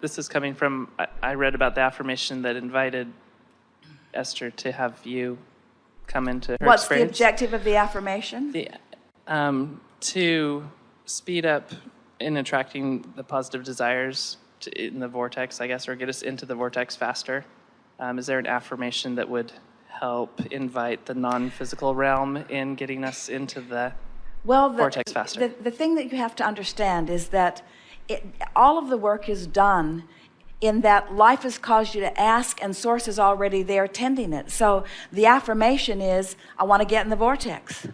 This is coming from, I read about the affirmation that invited Esther to have you come into her What's experience. the objective of the affirmation? To speed up in attracting the positive desires in the vortex, I guess, or get us into the vortex faster. Is there an affirmation that would help invite the non-physical realm in getting us into the vortex faster? The thing that you have to understand is that all of the work is done in that life has caused you to ask and source is already there tending it. So the affirmation is, I want to get in the vortex.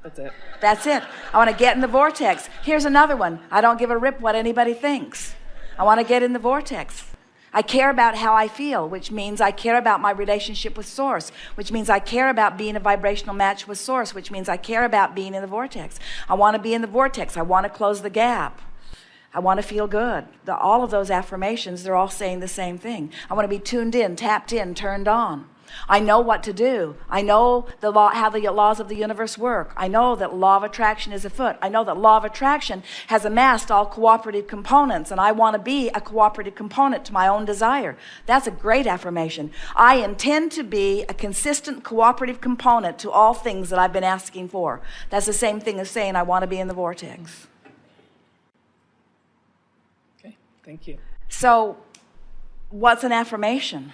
That's it. That's it. I want to get in the vortex. Here's another one. I don't give a rip what anybody thinks. I want to get in the vortex. I care about how I feel, which means I care about my relationship with Source, which means I care about being a vibrational match with Source, which means I care about being in the vortex. I want to be in the vortex. I want to close the gap. I want to feel good. All of those affirmations, they're all saying the same thing. I want to be tuned in, tapped in, turned on. I know what to do. I know how the laws of the universe work. I know that law of attraction is afoot. I know that law of attraction has amassed all cooperative components, and I want to be a cooperative component to my own desire. That's a great affirmation. I intend to be a consistent cooperative component to all things that I've been asking for. That's the same thing as saying I want to be in the vortex. Okay, thank you. So, what's an affirmation?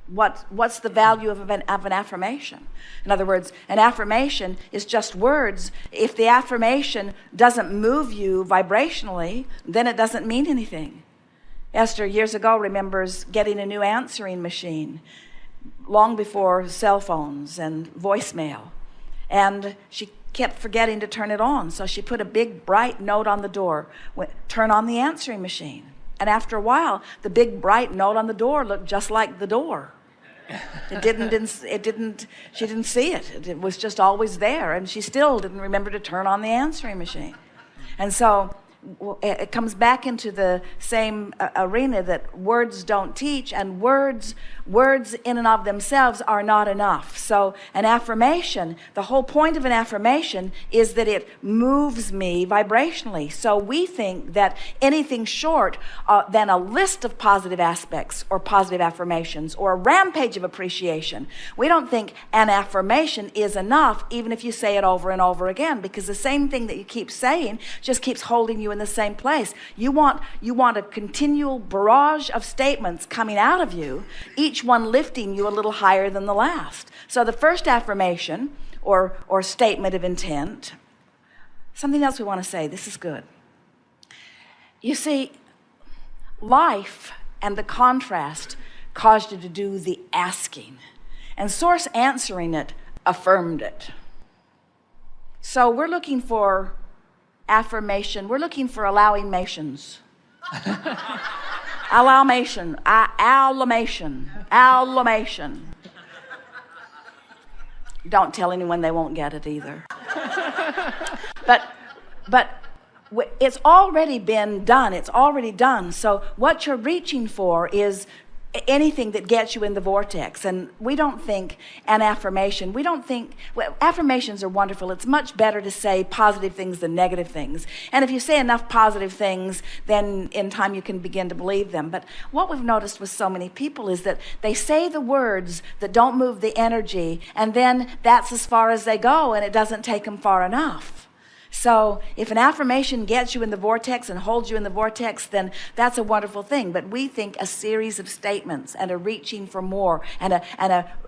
What's the value of an affirmation? In other words, an affirmation is just words. If the affirmation doesn't move you vibrationally, then it doesn't mean anything. Esther, years ago, remembers getting a new answering machine long before cell phones and voicemail. And she kept forgetting to turn it on. So she put a big bright note on the door, turn on the answering machine. And after a while, the big bright note on the door looked just like the door. She didn't see it. It was just always there, and she still didn't remember to turn on the answering machine. And so it comes back into the same arena that words don't teach, and words in and of themselves are not enough. So an affirmation, the whole point of an affirmation is that it moves me vibrationally. So we think that anything short than a list of positive aspects or positive affirmations or a rampage of appreciation, we don't think an affirmation is enough, even if you say it over and over again, because the same thing that you keep saying just keeps holding you in the same place. You want a continual barrage of statements coming out of you, each one lifting you a little higher than the last. So the first affirmation or statement of intent, something else we want to say, this is good. You see, life and the contrast caused you to do the asking, and Source answering it affirmed it. So we're looking for affirmation. We're looking for allowing-mations. Allowmation. Don't tell anyone, they won't get it either. But it's already been done. It's already done. So what you're reaching for is anything that gets you in the vortex. And we don't think an affirmation, affirmations are wonderful. It's much better to say positive things than negative things. And if you say enough positive things, then in time you can begin to believe them. But what we've noticed with so many people is that they say the words that don't move the energy, and then that's as far as they go, and it doesn't take them far enough. So if an affirmation gets you in the vortex and holds you in the vortex, then that's a wonderful thing. But we think a series of statements and a reaching for more and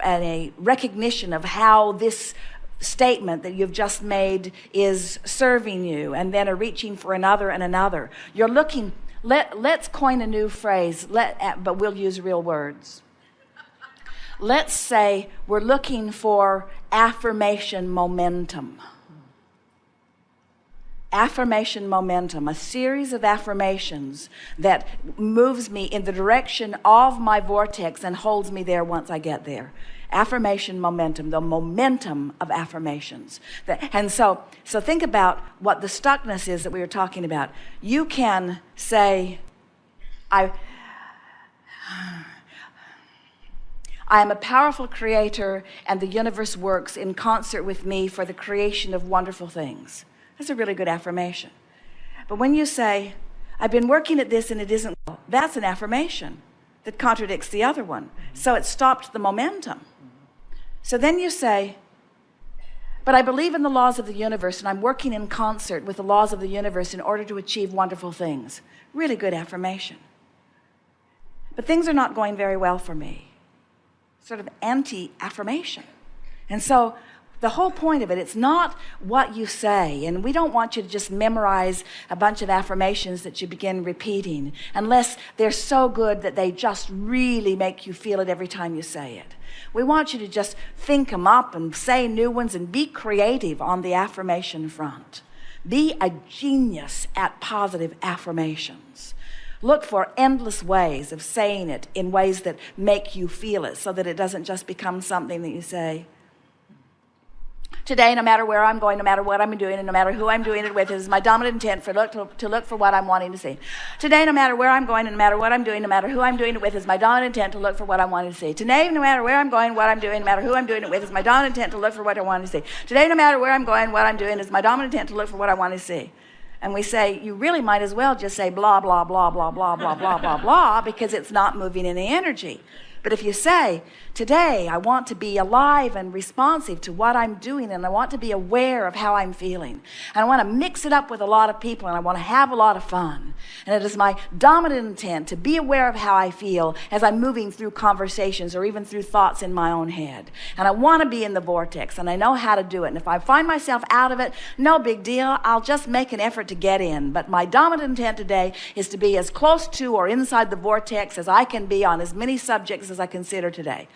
a recognition of how this statement that you've just made is serving you, and then a reaching for another and another. You're looking, let's coin a new phrase, but we'll use real words. Let's say we're looking for affirmation momentum. Affirmation momentum, a series of affirmations that moves me in the direction of my vortex and holds me there once I get there. Affirmation momentum, the momentum of affirmations. And so think about what the stuckness is that we were talking about. You can say, I am a powerful creator, and the universe works in concert with me for the creation of wonderful things. That's a really good affirmation. But when you say, I've been working at this and it isn't, that's an affirmation that contradicts the other one. So it stopped the momentum. So then you say, but I believe in the laws of the universe, and I'm working in concert with the laws of the universe in order to achieve wonderful things. Really good affirmation. But things are not going very well for me. Sort of anti-affirmation. And so the whole point of it, it's not what you say, and we don't want you to just memorize a bunch of affirmations that you begin repeating, unless they're so good that they just really make you feel it every time you say it. We want you to just think them up and say new ones and be creative on the affirmation front. Be a genius at positive affirmations. Look for endless ways of saying it in ways that make you feel it, so that it doesn't just become something that you say. Today, no matter where I'm going, no matter what I'm doing, and no matter who I'm doing it with, it is my dominant intent to look for what I'm wanting to see. Today, no matter where I'm going, and no matter what I'm doing, no matter who I'm doing it with, is my dominant intent to look for what I'm wanting to see. Today, no matter where I'm going, what I'm doing, no matter who I'm doing it with, is my dominant intent to look for what I want to see. Today, no matter where I'm going, what I'm doing, is my dominant intent to look for what I want to see. And we say, you really might as well just say blah, blah, blah, blah, blah, blah, blah, blah, blah, because it's not moving any energy. But if you say, today I want to be alive and responsive to what I'm doing, and I want to be aware of how I'm feeling, and I want to mix it up with a lot of people, and I want to have a lot of fun, and it is my dominant intent to be aware of how I feel as I'm moving through conversations or even through thoughts in my own head, and I want to be in the vortex, and I know how to do it, and if I find myself out of it, no big deal, I'll just make an effort to get in. But my dominant intent today is to be as close to or inside the vortex as I can be on as many subjects as I consider today.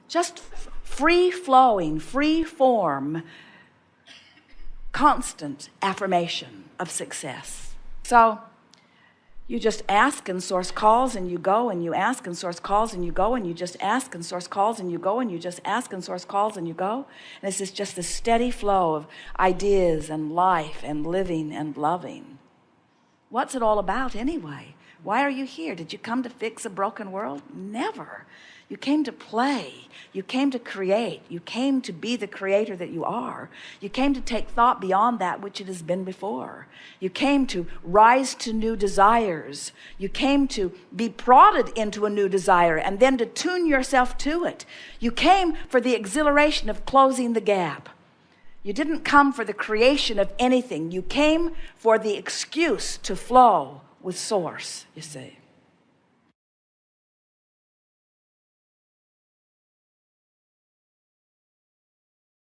Just free-flowing, free-form, constant affirmation of success. So you just ask and source calls, and you go, and you ask and source calls, and you go, and you just ask and source calls, and you go, and you just ask and source calls, and you go. And this is just a steady flow of ideas and life and living and loving. What's it all about anyway? Why are you here? Did you come to fix a broken world? Never. You came to play. You came to create. You came to be the creator that you are. You came to take thought beyond that which it has been before. You came to rise to new desires. You came to be prodded into a new desire and then to tune yourself to it. You came for the exhilaration of closing the gap. You didn't come for the creation of anything. You came for the excuse to flow with source, you see.